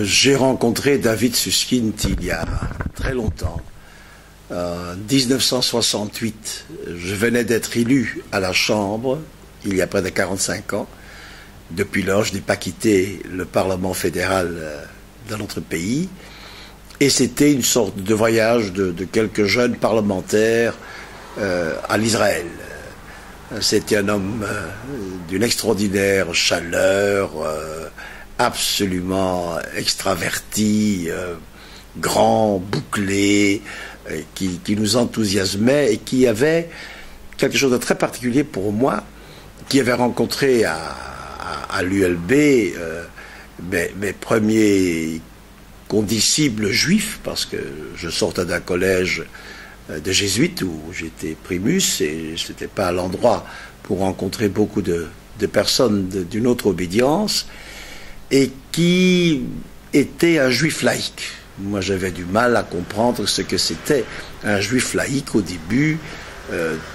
J'ai rencontré David Susskind il y a très longtemps. En 1968, je venais d'être élu à la Chambre, il y a près de 45 ans. Depuis lors, je n'ai pas quitté le Parlement fédéral de notre pays. Et c'était une sorte de voyage de quelques jeunes parlementaires à l'Israël. C'était un homme d'une extraordinaire chaleur, absolument extraverti, grand, bouclé, qui nous enthousiasmait et qui avait quelque chose de très particulier pour moi, qui avait rencontré à l'ULB mes premiers condisciples juifs, parce que je sortais d'un collège de jésuites où j'étais primus et ce n'était pas l'endroit pour rencontrer beaucoup de personnes d'une autre obédience, et qui était un juif laïque. Moi, j'avais du mal à comprendre ce que c'était un juif laïque au début.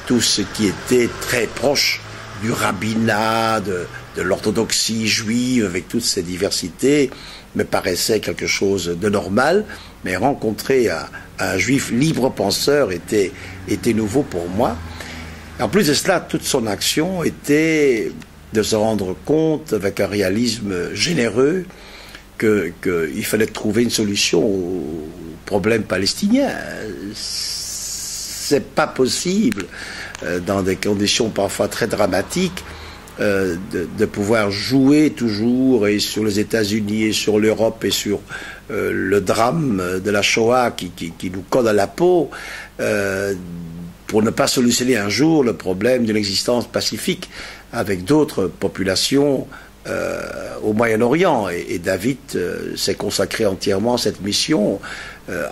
Tout ce qui était très proche du rabbinat, de l'orthodoxie juive, avec toutes ces diversités, me paraissait quelque chose de normal. Mais rencontrer un juif libre-penseur était nouveau pour moi. En plus de cela, toute son action était de se rendre compte, avec un réalisme généreux, qu'il fallait trouver une solution au problème palestinien. C'est pas possible, dans des conditions parfois très dramatiques, de pouvoir jouer toujours et sur les États-Unis et sur l'Europe et sur le drame de la Shoah qui nous colle à la peau, pour ne pas solutionner un jour le problème d'une existence pacifique avec d'autres populations au Moyen-Orient. Et David s'est consacré entièrement à cette mission.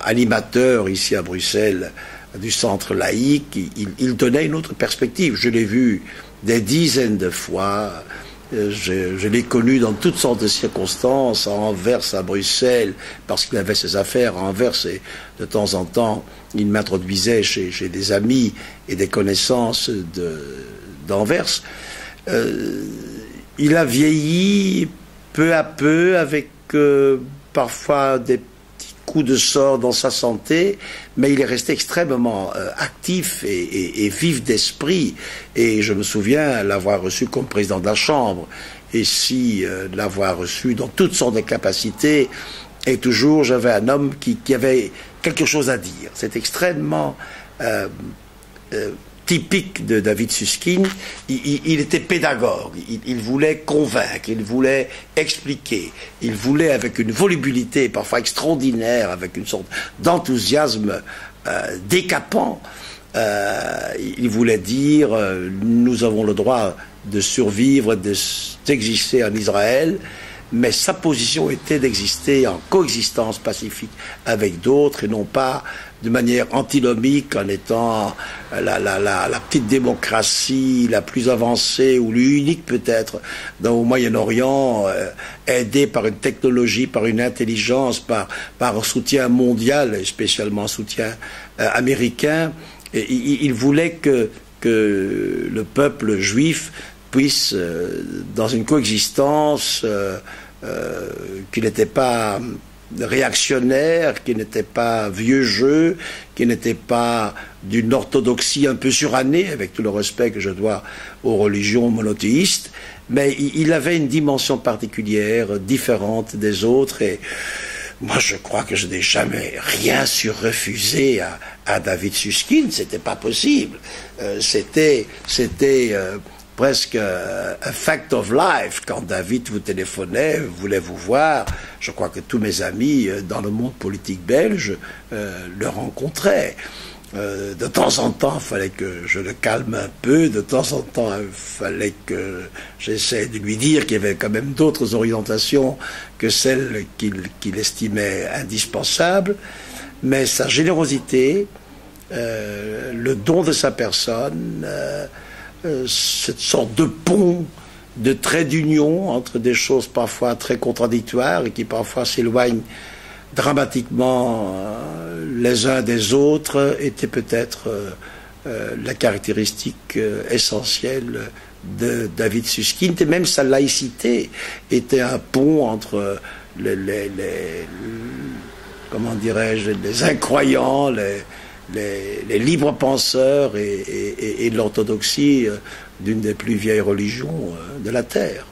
Animateur ici à Bruxelles du centre laïque, il donnait une autre perspective. Je l'ai vu des dizaines de fois. Je l'ai connu dans toutes sortes de circonstances, à Anvers, à Bruxelles, parce qu'il avait ses affaires à Anvers, et de temps en temps, il m'introduisait chez des amis et des connaissances d'Anvers. Il a vieilli peu à peu, avec parfois des petits coups de sort dans sa santé, mais il est resté extrêmement actif et vif d'esprit. Et je me souviens l'avoir reçu comme président de la Chambre, et si l'avoir reçu dans toutes sortes de capacités. Et toujours, j'avais un homme qui avait quelque chose à dire. C'est extrêmement typique de David Susskind. Il était pédagogue, il voulait convaincre, il voulait expliquer, il voulait, avec une volubilité parfois extraordinaire, avec une sorte d'enthousiasme décapant, il voulait dire nous avons le droit de survivre, d'exister en Israël, mais sa position était d'exister en coexistence pacifique avec d'autres, et non pas de manière antinomique, en étant la petite démocratie la plus avancée, ou l'unique peut-être au Moyen-Orient, aidée par une technologie, par une intelligence, par un soutien mondial, et spécialement un soutien américain. Et il voulait que le peuple juif puisse, dans une coexistence qui n'était pas réactionnaire, qui n'était pas vieux jeu, qui n'était pas d'une orthodoxie un peu surannée, avec tout le respect que je dois aux religions monothéistes, mais il avait une dimension particulière, différente des autres. Et moi, je crois que je n'ai jamais rien su refuser à David Susskind. C'était pas possible. C'était presque un fact of life. Quand David vous téléphonait, voulait vous voir, je crois que tous mes amis dans le monde politique belge le rencontraient. De temps en temps, il fallait que je le calme un peu. De temps en temps, il fallait que j'essaie de lui dire qu'il y avait quand même d'autres orientations que celles qu'il estimait indispensables. Mais sa générosité, le don de sa personne, cette sorte de pont, de trait d'union entre des choses parfois très contradictoires et qui parfois s'éloignent dramatiquement les uns des autres, était peut-être la caractéristique essentielle de David Susskind. Et même sa laïcité était un pont entre comment dirais-je, les incroyants, les libres penseurs et l'orthodoxie d'une des plus vieilles religions de la terre.